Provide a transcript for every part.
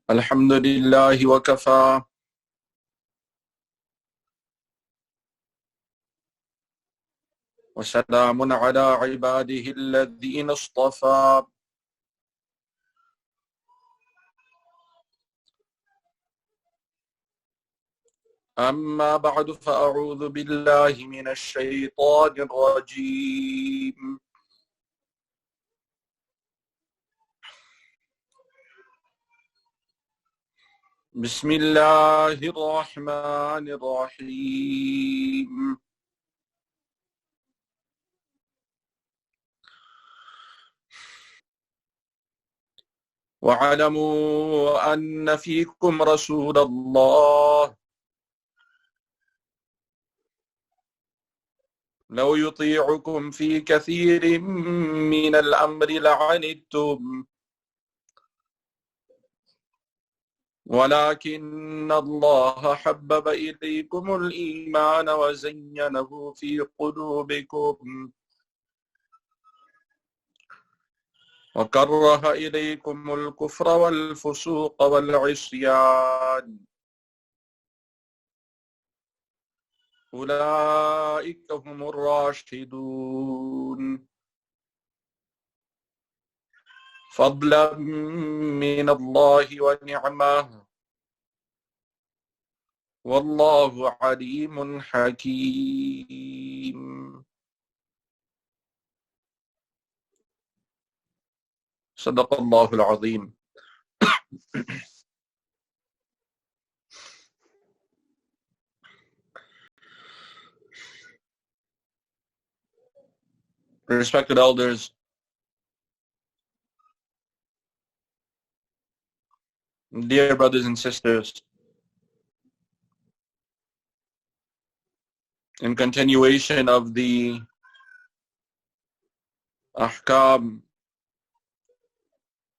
الحمد لله وكفى وسلام على عباده الذين اصطفى أما بعد فأعوذ بالله من الشيطان الرجيم بسم الله الرحمن الرحيم واعلموا أن فيكم رسول الله لو يطيعكم في كثير من الأمر لعنتم ولكن الله حبب إليكم الإيمان وزينه في قلوبكم وكره إليكم الكفر والفسوق والعصيان أولئك هم الراشدون فضلا من الله ونعمه والله عليم حكيم. صدق الله العظيم. Respected elders, dear brothers and sisters, in continuation of the ahkam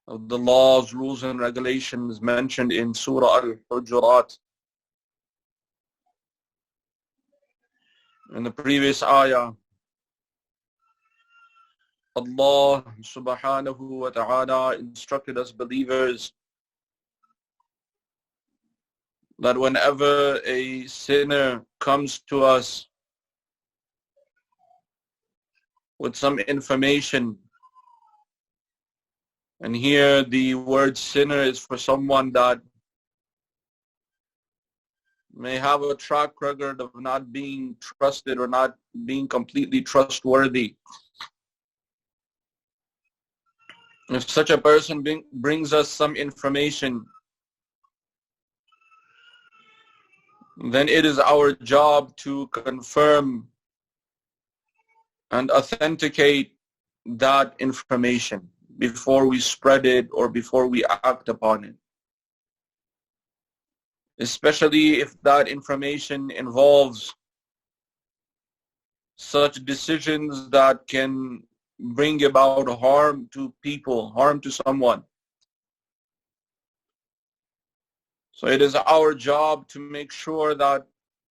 of the laws, rules and regulations mentioned in Surah Al-Hujurat, in the previous ayah, Allah subhanahu wa ta'ala instructed us believers that whenever a sinner comes to us with some information, and here the word sinner is for someone that may have a track record of not being trusted or not being completely trustworthy. If such a person brings us some information, then it is our job to confirm and authenticate that information before we spread it or before we act upon it. Especially if that information involves such decisions that can bring about harm to people, harm to someone. So it is our job to make sure that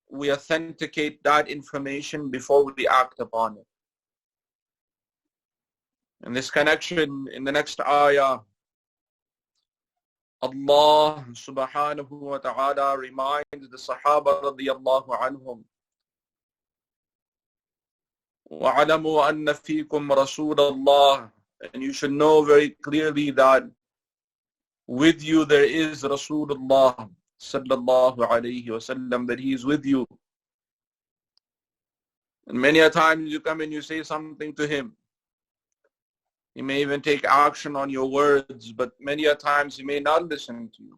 we authenticate that information before we act upon it. In this connection, in the next ayah, Allah subhanahu wa ta'ala reminds the Sahaba radiyallahu anhum, وَعَلَمُوا أَنَّ فِيكُمْ رَسُولَ اللَّهِ, and you should know very clearly that with you there is Rasulullah sallallahu alayhi wa sallam, that he is with you. And many a times you come and you say something to him. He may even take action on your words, but many a times he may not listen to you.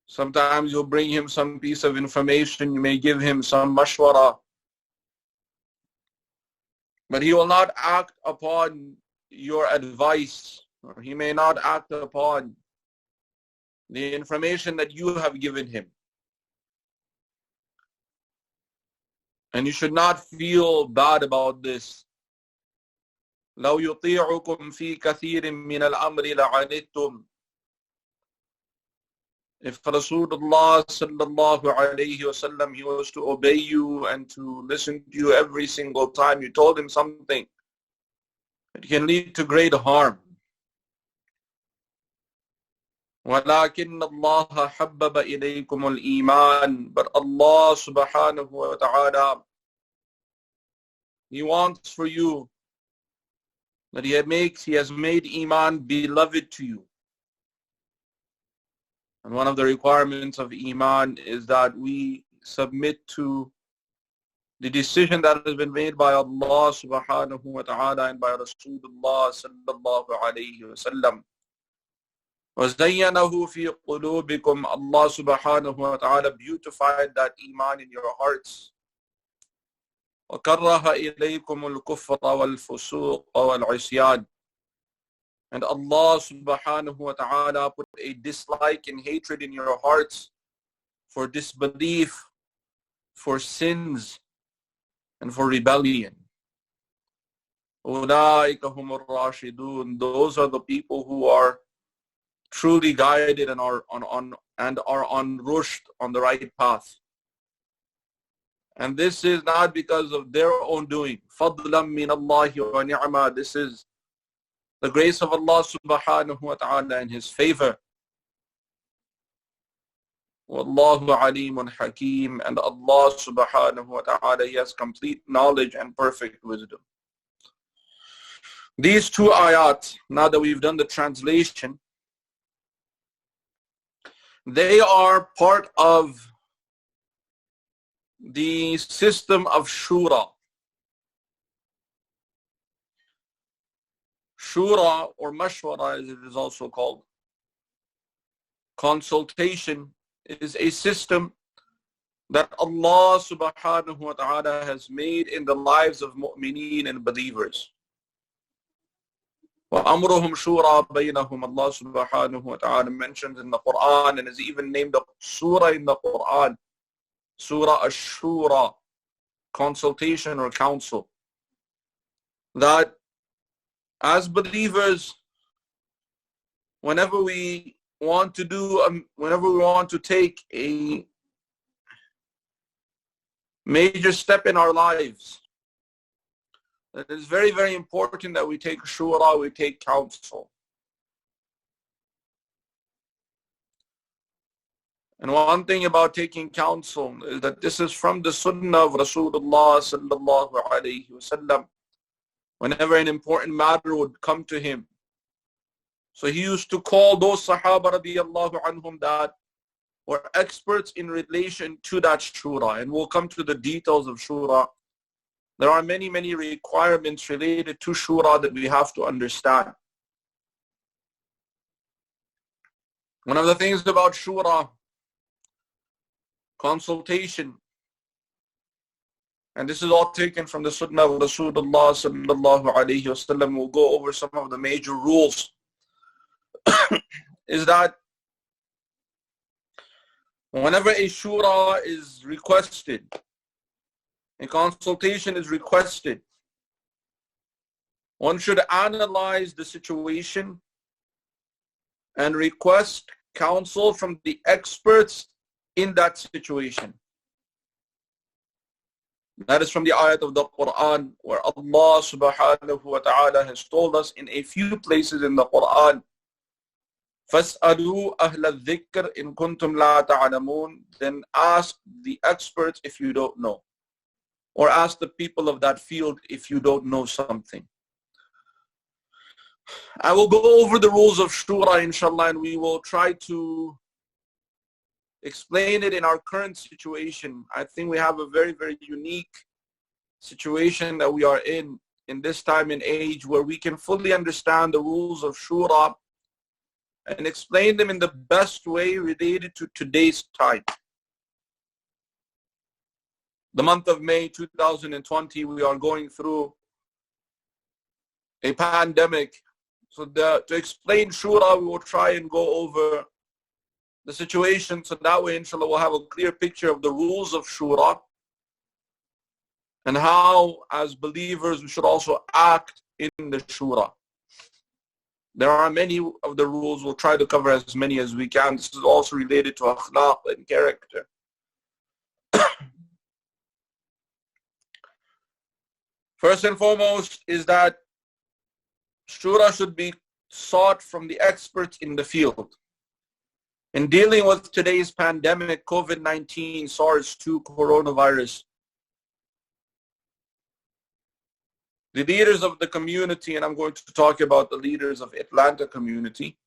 Sometimes you'll bring him some piece of information, you may give him some mashwara, but he will not act upon your advice, or he may not act upon the information that you have given him. And you should not feel bad about this. لو يطيعكم في كثير من الأمر لعنتم. If Rasulullah sallallahu alayhi wasallam, he was to obey you and to listen to you every single time you told him something, it can lead to great harm. وَلَكِنَّ اللَّهَ حَبَّبَ إِلَيْكُمُ الْإِيمَانِ. But Allah subhanahu wa ta'ala, He wants for you that He has made Iman beloved to you. And one of the requirements of Iman is that we submit to the decision that has been made by Allah subhanahu wa ta'ala and by Rasulullah sallallahu alayhi wa sallam. وَزَيَّنَهُ فِي قُلُوبِكُمْ. Allah subhanahu wa ta'ala beautified that Iman in your hearts. وَكَرَّهَ إِلَيْكُمُ الْكُفْرَ وَالْفُسُوقَ وَالْعِصْيَانَ. And Allah subhanahu wa ta'ala put a dislike and hatred in your hearts for disbelief, for sins, and for rebellion. أُولَٰئِكَ هُمُ الرَّاشِدُونَ. Those are the people who are truly guided and are on rushd, on the right path. And this is not because of their own doing. فَضْلًا مِّنَ اللَّهِ وَنِعْمًا. This is the grace of Allah subhanahu wa ta'ala and His favor. وَاللَّهُ عَلِيمٌ حَكِيمٌ. And Allah subhanahu wa ta'ala, He has complete knowledge and perfect wisdom. These two ayat, now that we've done the translation, they are part of the system of shura. Shura, or mashwara as it is also called, consultation, is a system that Allah subhanahu wa ta'ala has made in the lives of mu'mineen and believers. وَأَمْرُهُمْ شُورَى بَيْنَهُمْ. Allah subhanahu wa ta'ala mentions in the Quran, and is even named a surah in the Quran, Surah Ash-Shura, consultation or counsel. That as believers, whenever we want to take a major step in our lives, it is very, very important that we take shura, we take counsel. And one thing about taking counsel is that this is from the sunnah of Rasulullah sallallahu alayhi wa sallam. Whenever an important matter would come to him, so he used to call those Sahaba radiyallahu anhum that were experts in relation to that shura. And we'll come to the details of shura. There are many, many requirements related to shura that we have to understand. One of the things about shura, consultation, and this is all taken from the sunnah of Rasulullah sallallahu alayhi wa sallam. We'll go over some of the major rules. Is that whenever a shura is requested, a consultation is requested, one should analyze the situation and request counsel from the experts in that situation. That is from the ayat of the Quran, where Allah subhanahu wa ta'ala has told us in a few places in the Quran, فَاسْأَلُوا أَهْلَ الذِّكْرِ إِن كُنْتُمْ لَا تَعْلَمُونَ. Then ask the experts if you don't know, or ask the people of that field if you don't know something. I will go over the rules of shura inshallah, and we will try to explain it in our current situation. I think we have a very, very unique situation that we are in this time and age, where we can fully understand the rules of shura and explain them in the best way related to today's time. The month of May 2020, we are going through a pandemic. So to explain shura, we will try and go over the situation, so that way inshallah we'll have a clear picture of the rules of shura and how as believers we should also act in the shura. There are many of the rules. We'll try to cover as many as we can. This is also related to akhlaq and character. First and foremost is that shura should be sought from the experts in the field. In dealing with today's pandemic, COVID-19, SARS-2 coronavirus, the leaders of the community, and I'm going to talk about the leaders of Atlanta community,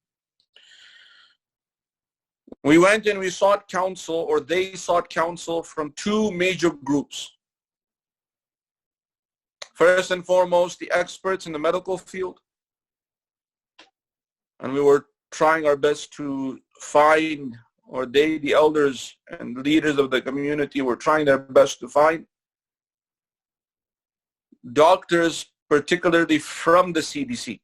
we went and we sought counsel, or they sought counsel from two major groups. First and foremost, the experts in the medical field. And we were trying our best to find, or they, the elders and leaders of the community, were trying their best to find doctors, particularly from the CDC.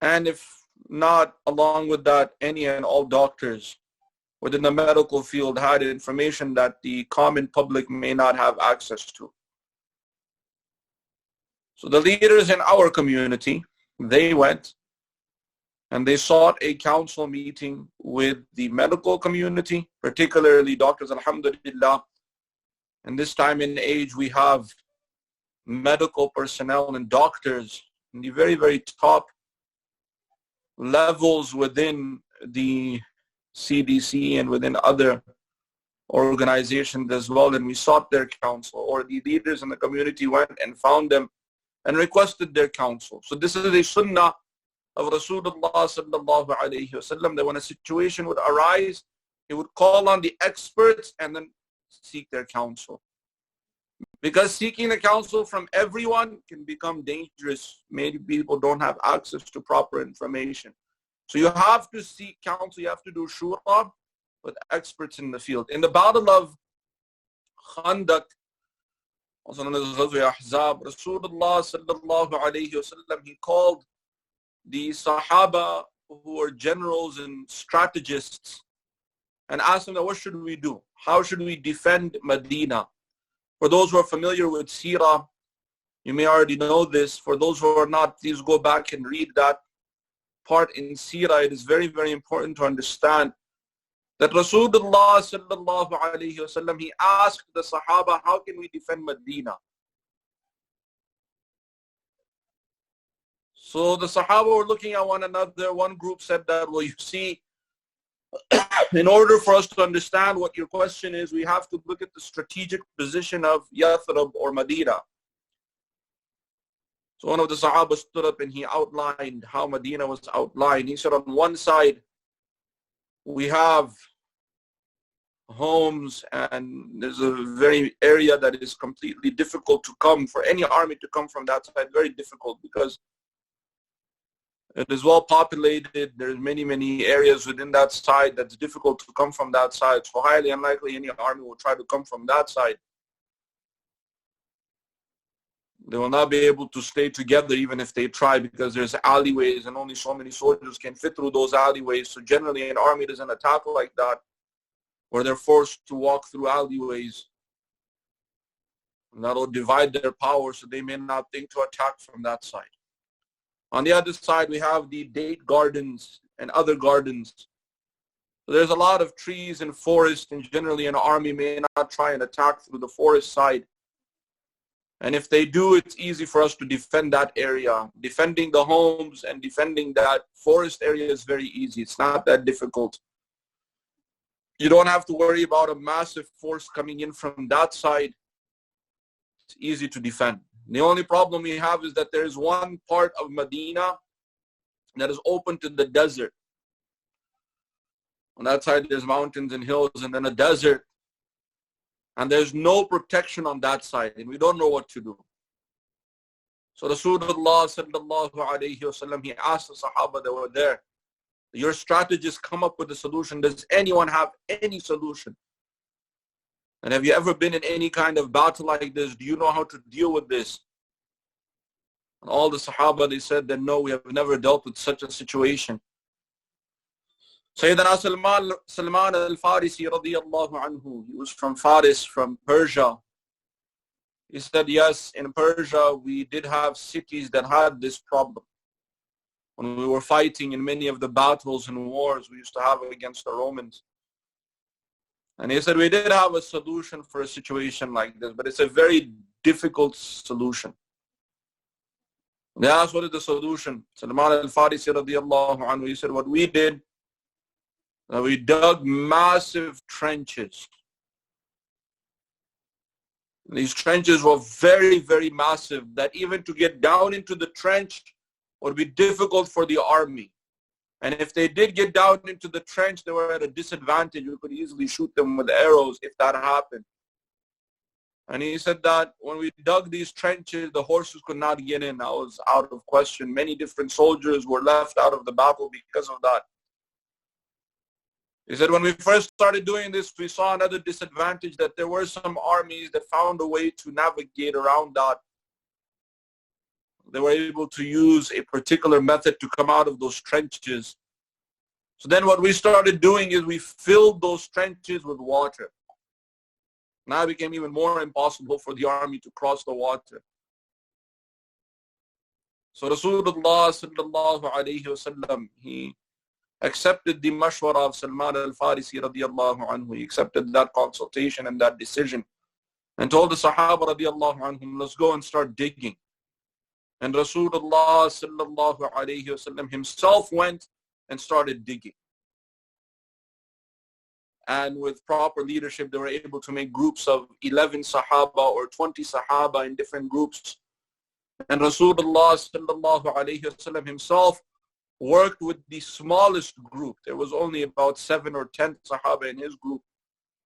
And if not, along with that, any and all doctors within the medical field had information that the common public may not have access to. So the leaders in our community, they went and they sought a council meeting with the medical community, particularly doctors, alhamdulillah. And this time in age, we have medical personnel and doctors in the very, very top levels within the CDC and within other organizations as well. And we sought their counsel, or the leaders in the community went and found them and requested their counsel. So this is a sunnah of Rasulullah sallallahu alayhi wasallam, that when a situation would arise, he would call on the experts and then seek their counsel. Because seeking the counsel from everyone can become dangerous. Many people don't have access to proper information. So you have to seek counsel, you have to do shura with experts in the field. In the battle of Khandaq, also known as Ahzab, Rasulullah sallallahu alayhi wasallam, he called the Sahaba who are generals and strategists and asked them, what should we do? How should we defend Medina? For those who are familiar with Seerah, you may already know this. For those who are not, please go back and read that part in Seerah. It is very, very important to understand that Rasulullah sallallahu alayhi wasallam, he asked the Sahaba, how can we defend Medina? So the Sahaba were looking at one another. One group said that, well, you see, in order for us to understand what your question is, we have to look at the strategic position of Yathrib or Medina. So one of the Sahaba stood up and he outlined how Medina was outlined. He said, on one side, we have homes, and there's a very area that is completely difficult to come, for any army to come from that side, very difficult, because it is well populated. There's many, many areas within that side that's difficult to come from that side. So highly unlikely any army will try to come from that side. They will not be able to stay together even if they try, because there's alleyways and only so many soldiers can fit through those alleyways. So generally an army doesn't attack like that, where they're forced to walk through alleyways. And that'll divide their power, so they may not think to attack from that side. On the other side, we have the date gardens and other gardens. So there's a lot of trees and forests, and generally an army may not try and attack through the forest side. And if they do, it's easy for us to defend that area. Defending the homes and defending that forest area is very easy. It's not that difficult. You don't have to worry about a massive force coming in from that side. It's easy to defend. The only problem we have is that there is one part of Medina that is open to the desert. On that side, there's mountains and hills, and then a desert. And there's no protection on that side, and we don't know what to do. So Rasulullah sallallahu alayhi wasallam, he asked the Sahaba that were there, your strategists, come up with a solution. Does anyone have any solution? And have you ever been in any kind of battle like this? Do you know how to deal with this? And all the Sahaba, they said that no, we have never dealt with such a situation. Sayyidina Salman al-Farisi radiyallahu anhu, he was from Faris, from Persia. He said, yes, in Persia we did have cities that had this problem. When we were fighting in many of the battles and wars we used to have against the Romans. And he said, we did have a solution for a situation like this, but it's a very difficult solution. They asked, what is the solution? Salman al-Farisi radiyallahu anhu, he said, what we did We dug massive trenches. These trenches were very, very massive, that even to get down into the trench would be difficult for the army. And if they did get down into the trench, they were at a disadvantage. We could easily shoot them with arrows if that happened. And he said that when we dug these trenches, the horses could not get in. That was out of question. Many different soldiers were left out of the battle because of that. He said when we first started doing this, we saw another disadvantage, that there were some armies that found a way to navigate around that. They were able to use a particular method to come out of those trenches. So then what we started doing is we filled those trenches with water. Now it became even more impossible for the army to cross the water. So Rasulullah sallallahu alayhi wasallam, he accepted the mashwara of Salman al-Farisi radiyallahu anhu. He accepted that consultation and that decision and told the Sahaba radiyallahu anhum, let's go and start digging. And Rasulullah sallallahu alayhi wasallam himself went and started digging. And with proper leadership, they were able to make groups of 11 Sahaba or 20 Sahaba in different groups. And Rasulullah sallallahu alayhi wasallam himself worked with the smallest group. There was only about 7 or 10 Sahaba in his group,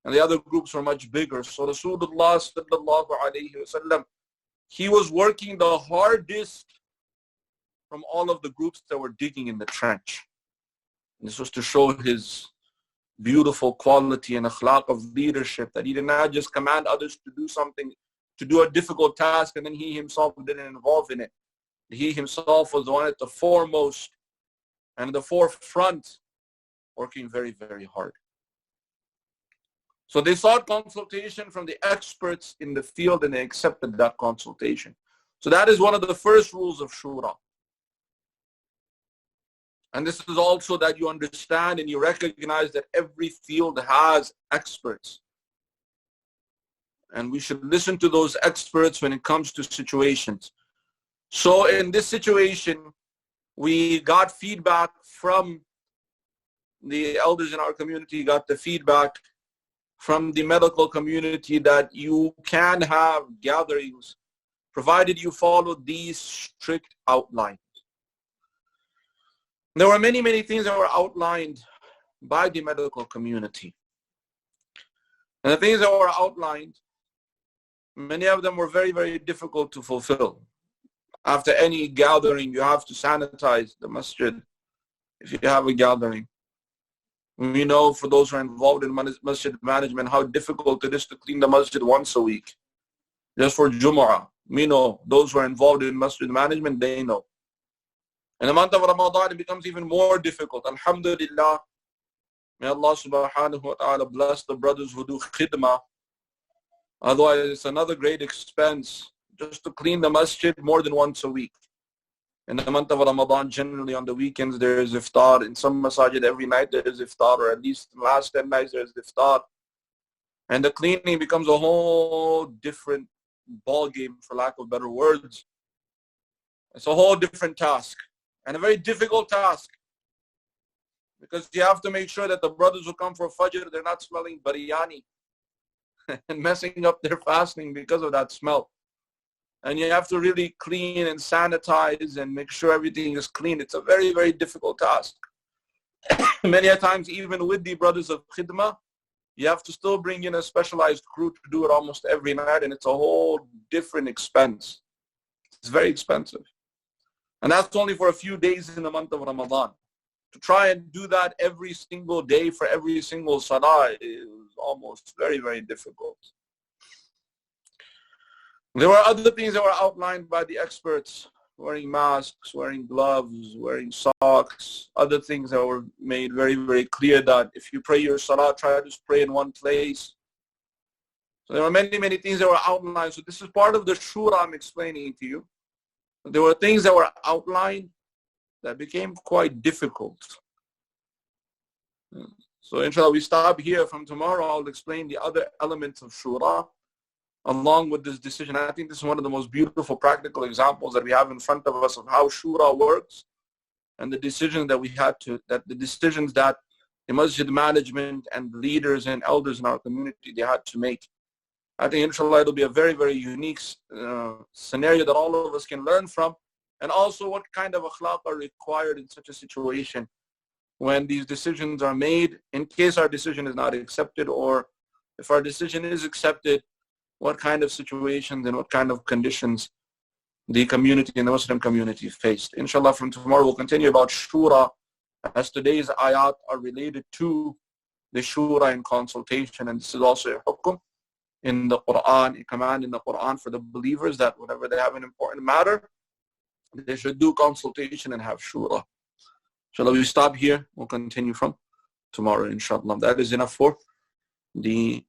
and the other groups were much bigger. So Rasulullah sallallahu alayhi wasallam, he was working the hardest from all of the groups that were digging in the trench. And this was to show his beautiful quality and akhlaq of leadership, that he did not just command others to do something, to do a difficult task, and then he himself didn't involve in it. He himself was the one at the foremost and the forefront, working very, very hard. So they sought consultation from the experts in the field, and they accepted that consultation. So that is one of the first rules of shura. And this is also that you understand and you recognize that every field has experts. And we should listen to those experts when it comes to situations. So in this situation, we got feedback from the elders in our community, got the feedback from the medical community that you can have gatherings provided you follow these strict outlines. There were many, many things that were outlined by the medical community. And the things that were outlined, many of them were very, very difficult to fulfill. After any gathering, you have to sanitize the masjid if you have a gathering. We know for those who are involved in masjid management how difficult it is to clean the masjid once a week. Just for Jumu'ah. We know. Those who are involved in masjid management, they know. In the month of Ramadan, it becomes even more difficult. Alhamdulillah. May Allah subhanahu wa ta'ala bless the brothers who do khidmah. Otherwise, it's another great expense just to clean the masjid more than once a week. In the month of Ramadan, generally on the weekends, there is iftar. In some masajid, every night there is iftar, or at least in the last 10 nights there is iftar. And the cleaning becomes a whole different ball game, for lack of better words. It's a whole different task, and a very difficult task, because you have to make sure that the brothers who come for Fajr, they're not smelling biryani and messing up their fasting because of that smell. And you have to really clean and sanitize and make sure everything is clean. It's a very, very difficult task. Many a times, even with the brothers of khidmah, you have to still bring in a specialized crew to do it almost every night, and it's a whole different expense. It's very expensive. And that's only for a few days in the month of Ramadan. To try and do that every single day for every single salah is almost very, very difficult. There were other things that were outlined by the experts, wearing masks, wearing gloves, wearing socks, other things that were made very, very clear that if you pray your salah, try to just pray in one place. So there were many, many things that were outlined. So this is part of the shura I'm explaining to you. There were things that were outlined that became quite difficult. So inshallah, we stop here. From tomorrow, I'll explain the other elements of shura along with this decision. I think this is one of the most beautiful practical examples that we have in front of us of how shura works, and the decisions that we had to, that the decisions that the masjid management and leaders and elders in our community, they had to make. I think inshallah it'll be a very, very unique scenario that all of us can learn from, and also what kind of akhlaq are required in such a situation when these decisions are made, in case our decision is not accepted, or if our decision is accepted, what kind of situations and what kind of conditions the community and the Muslim community faced. Inshallah, from tomorrow we'll continue about shura, as today's ayat are related to the shura and consultation, and this is also a hukum in the Quran, a command in the Quran for the believers that whenever they have an important matter, they should do consultation and have shura. Inshallah, we stop here. We'll continue from tomorrow, inshallah. That is enough for the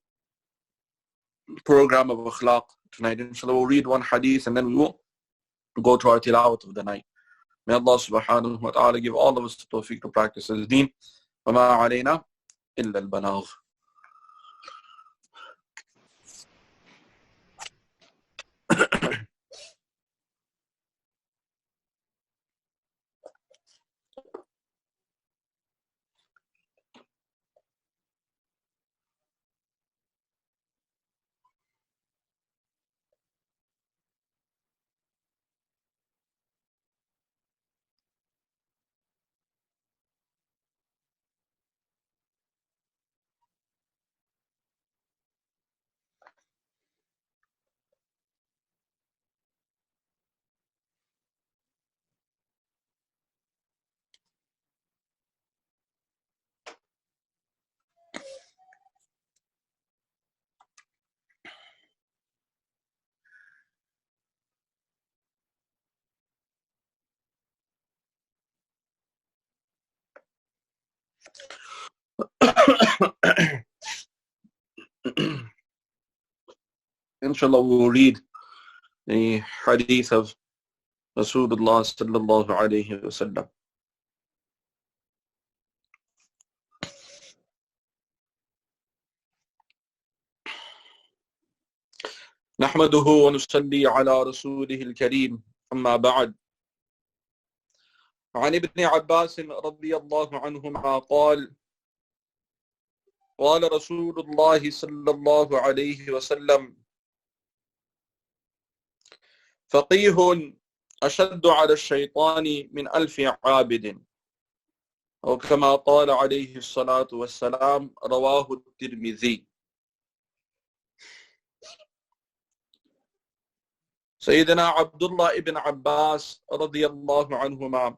program of Akhlaq tonight. Inshallah, we'll read one hadith and then we will go to our tilawat of the night. May Allah subhanahu wa ta'ala give all of us the tawfiq to practice His deen. وَمَا عَلَيْنَا إِلَّا الْبَلَاغُ. Inshallah, we will read the hadith of Rasulullah sallallahu alayhi wa sallam. نحمده ونصلي على رسوله الكريم أما بعد. عن ابن عباس رضي الله عنهما قال قال رسول الله صلى الله عليه وسلم فقيه أشد على الشيطان من 1000 عابد، أو كما قال عليه الصلاة والسلام. رواه الترمذي. Sayyidina Abdullah ibn Abbas radiyallahu anhuma.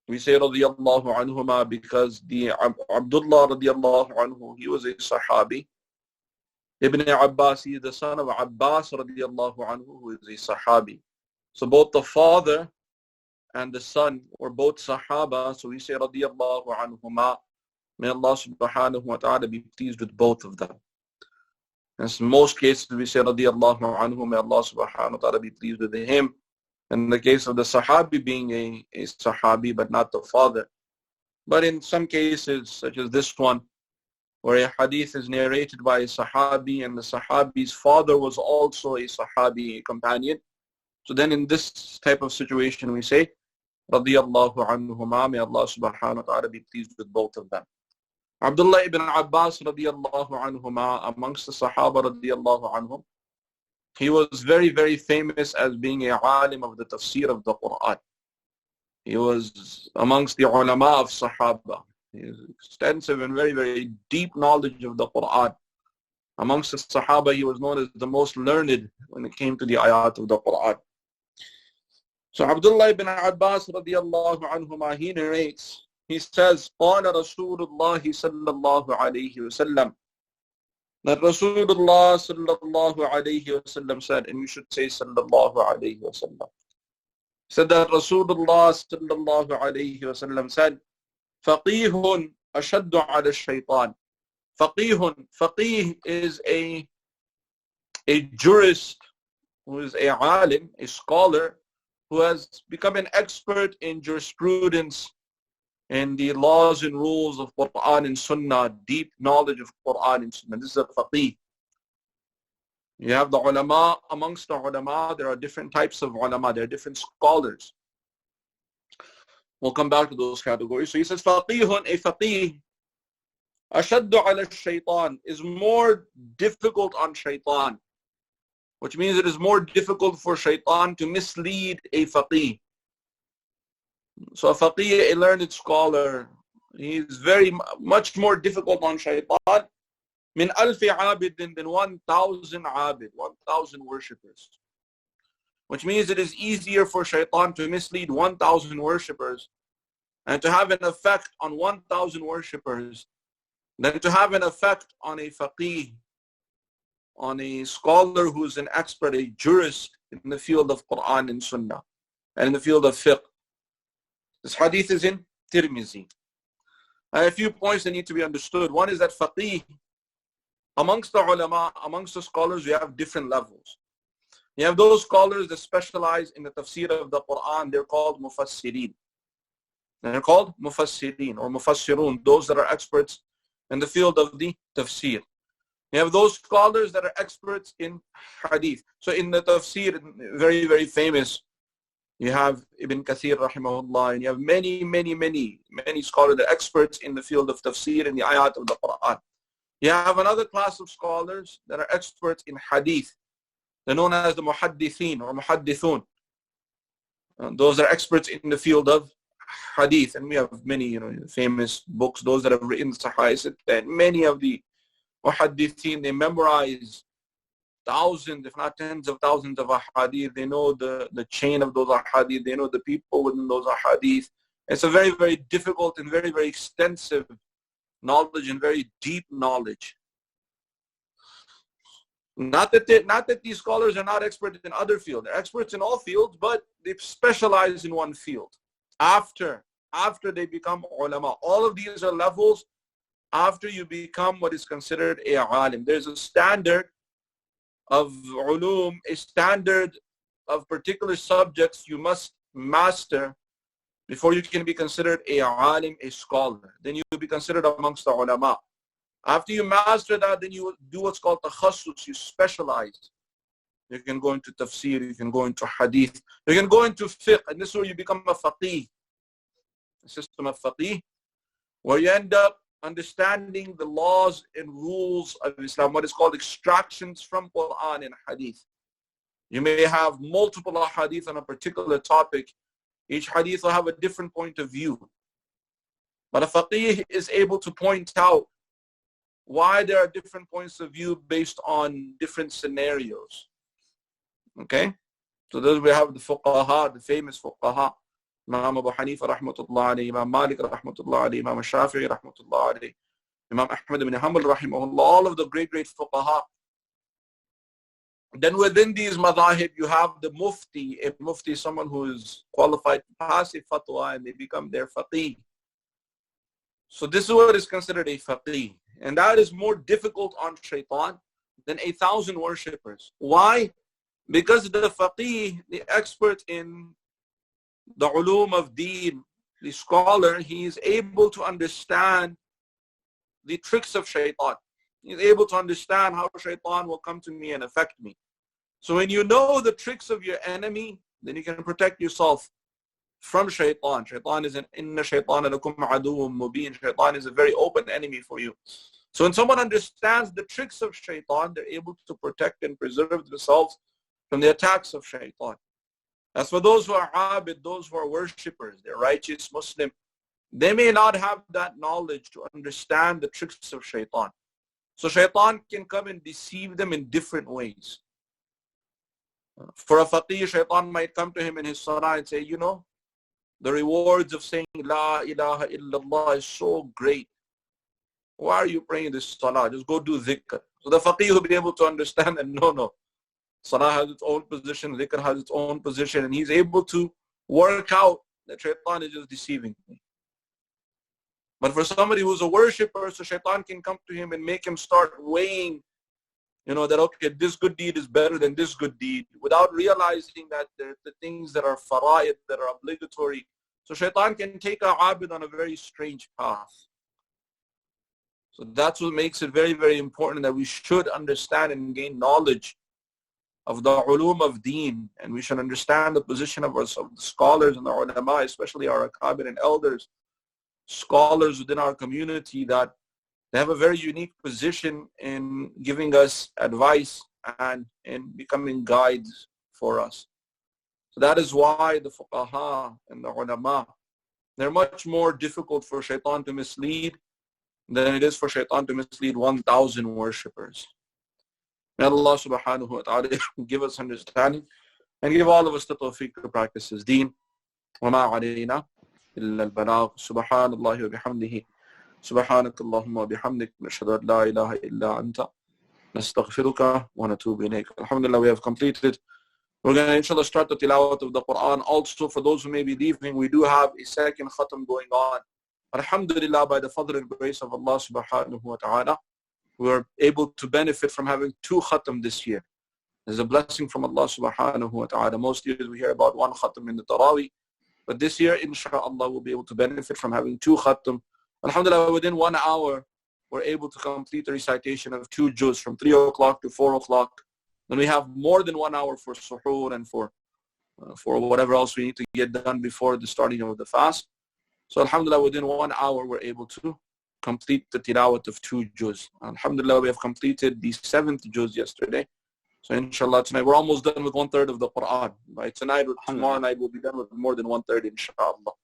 We say radiyallahu anhuma because the Abdullah radiyallahu anhu, he was a Sahabi. Ibn Abbas, he is the son of Abbas radiyallahu anhu, who is a Sahabi. So both the father and the son were both Sahaba. So we say radiyallahu anhuma. May Allah subhanahu wa ta'ala be pleased with both of them. In most cases we say radiyallahu anhu, may Allah subhanahu wa ta'ala be pleased with him. In the case of the Sahabi being a Sahabi but not the father. But in some cases, such as this one, where a hadith is narrated by a Sahabi and the Sahabi's father was also a Sahabi, a companion. So then in this type of situation we say radiyallahu anhuma, may Allah subhanahu wa ta'ala be pleased with both of them. Abdullah ibn Abbas radiyallahu anhuma, amongst the Sahaba radiyallahu anhum, he was very, very famous as being a alim of the tafsir of the Quran. He was amongst the ulama of Sahaba. He has extensive and very, very deep knowledge of the Quran. Amongst the Sahaba, he was known as the most learned when it came to the ayat of the Quran. So Abdullah ibn Abbas radiyallahu anhuma, he narrates, he says, قال رسول الله صلى الله عليه وسلم, that Rasulullah sallallahu alayhi wa sallam said, and you should say sallallahu alayhi wa sallam, said that Rasulullah sallallahu alayhi wa sallam said, فقيه أشد على الشيطان. Faqih is a jurist who is a alim, a scholar, who has become an expert in jurisprudence and the laws and rules of Quran and Sunnah, deep knowledge of Quran and Sunnah. This is a faqih. You have the ulama. Amongst the ulama, there are different types of ulama. There are different scholars. We'll come back to those categories. So he says, faqihun, a faqih, ashaddu ala shaitan, is more difficult on shaitan, which means it is more difficult for shaitan to mislead a faqih. So a faqih, a learned scholar, he is very much more difficult on shaitan min alfi abidin, than 1,000 abid, 1,000 worshippers. Which means it is easier for shaitan to mislead 1,000 worshippers and to have an effect on 1,000 worshippers than to have an effect on a faqih, on a scholar who's an expert, a jurist in the field of Quran and Sunnah and in the field of fiqh. This hadith is in Tirmizi. I have a few points that need to be understood. One is that faqih, amongst the ulama, amongst the scholars, we have different levels. You have those scholars that specialize in the tafsir of the Quran. They're called mufassirin. They're called mufassirin or mufassirun, those that are experts in the field of the tafsir. You have those scholars that are experts in hadith. So in the tafsir, very, very famous, you have Ibn Kathir rahimahullah, and you have many scholars that are experts in the field of tafsir and the ayat of the Quran. You have another class of scholars that are experts in hadith. They're known as the muhaddithin or muhaddithun. Those are experts in the field of hadith, and we have many, famous books. Those that have written Sahih, and many of the muhaddithin, they memorize thousands, if not tens of thousands of ahadith. They know the chain of those ahadith. They know the people within those ahadith. It's a very, very difficult and very, very extensive knowledge and very deep knowledge. Not that these scholars are not experts in other fields. They're experts in all fields, but they specialize in one field. After they become ulama. All of these are levels after you become what is considered a alim. There's a standard of ulum, a standard of particular subjects you must master before you can be considered a alim, a scholar. Then you will be considered amongst the ulama. After you master that, then you do what's called takhassus. You specialize. You can go into tafsir, you can go into hadith, you can go into fiqh, and this is where you become a faqih. A system of faqih, where you end up understanding the laws and rules of Islam, what is called extractions from Quran and hadith. You may have multiple hadith on a particular topic. Each hadith will have a different point of view. But a faqih is able to point out why there are different points of view based on different scenarios. Okay? So those we have the fuqaha, the famous fuqaha. Imam Abu Hanifa rahmatullah alayhi, Imam Malik rahmatullah alayhi, Imam Shafi'i rahmatullah alayhi, Imam Ahmad ibn Hanbal rahimahullah, all of the great fuqaha. Then within these madhahib, you have the mufti. A mufti is someone who is qualified to pass a fatwa and they become their faqih. So this is what is considered a faqih. And that is more difficult on shaitan than 1,000 worshippers. Why? Because the faqih, the expert in the ulum of deen, the scholar, he is able to understand the tricks of shaitan. He's able to understand how shaitan will come to me and affect me. So when you know the tricks of your enemy, then you can protect yourself from shaitan. Shaitan is inna shaytana lakum aduwwun mubin. Shaitan is a very open enemy for you. So when someone understands the tricks of shaitan, they're able to protect and preserve themselves from the attacks of shaitan. As for those who are abid, those who are worshippers, they're righteous Muslim, they may not have that knowledge to understand the tricks of shaitan. So shaitan can come and deceive them in different ways. For a faqih, shaitan might come to him in his salah and say, the rewards of saying La ilaha illallah is so great. Why are you praying this salah? Just go do dhikr. So the faqih will be able to understand that no. Salah has its own position, dhikr has its own position, and he's able to work out that shaitan is just deceiving me. But for somebody who's a worshipper, so shaitan can come to him and make him start weighing, that okay, this good deed is better than this good deed, without realizing that the things that are fara'id, that are obligatory. So shaitan can take a abid on a very strange path. So that's what makes it very, very important that we should understand and gain knowledge of the ulum of deen, and we should understand the position of the scholars and the ulama, especially our akabir and elders, scholars within our community, that they have a very unique position in giving us advice and in becoming guides for us. So that is why the fuqaha and the ulama, they're much more difficult for shaitan to mislead than it is for shaitan to mislead 1,000 worshippers. May Allah subhanahu wa ta'ala give us understanding and give all of us the tawfiq to practice His deen. وَمَا عَلَيْنَا إِلَّا الْبَلَاغُ سُبْحَانَ اللَّهِ وَبِحَمْدِهِ سُبْحَانَكَ اللَّهُمَّ وَبِحَمْدِكَ نَشْهَدُ أَن لَا إِلَهَ إِلَّا أَنْتَ نَسْتَغْفِرُكَ وَنَتُوبُ إِلَيْكَ. Alhamdulillah, we have completed. We're going to inshallah start the tilawat of the Quran. Also, for those who may be leaving, we do have a second khatam going on. Alhamdulillah, by the fadl and grace of Allah subhanahu wa ta'ala, we are able to benefit from having 2 khatam this year. There's a blessing from Allah subhanahu wa ta'ala. Most years we hear about 1 khatam in the Taraweeh, but this year, inshallah, we'll be able to benefit from having 2 khatam. Alhamdulillah, within 1 hour, we're able to complete the recitation of 2 juz from 3 o'clock to 4 o'clock. Then we have more than 1 hour for suhoor and for whatever else we need to get done before the starting of the fast. So alhamdulillah, within 1 hour, we're able to complete the tilawat of 2 juz. Alhamdulillah, we have completed the 7th juz yesterday. So inshallah, tonight we're almost done with 1/3 of the Quran. By tonight or tomorrow night, we'll be done with more than 1/3, inshallah.